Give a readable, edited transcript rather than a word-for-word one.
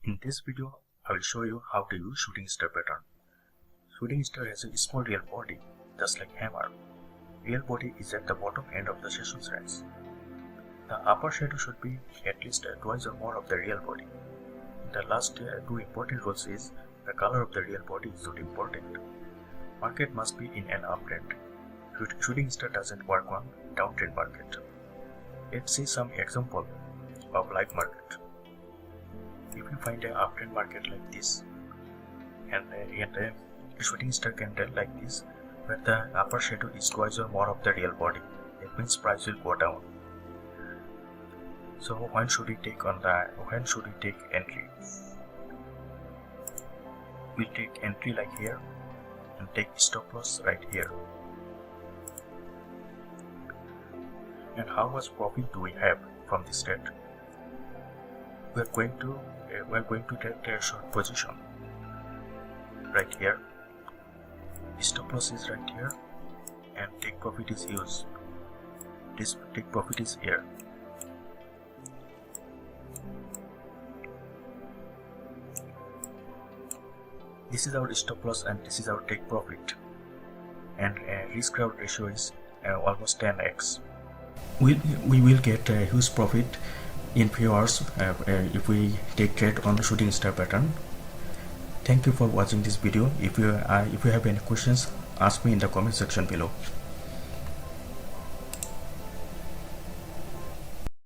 In this video, I will show you how to use shooting star pattern. Shooting star has a small real body, just like hammer. Real body is at the bottom end of the session range. The upper shadow should be at least twice or more of the real body. The last two important rules is the color of the real body is not important. Market must be in an uptrend. Shooting star doesn't work on downtrend market. Let's see some example of live market. If you find an uptrend market like this and a shooting star candle like this, where the upper shadow is twice or more of the real body, that means price will go down. So when should we take entry? We'll take entry like here and take stop loss right here. And how much profit do we have from this trade? We're going to take a short position right here. Stop loss is right here and take profit is used. This take profit is here. This is our stop loss and this is our take profit, and risk reward ratio is almost 10x. We will get a huge profit in few hours if we take trade on the shooting star pattern. Thank you for watching this video. If you have any questions, ask me in the comment section below.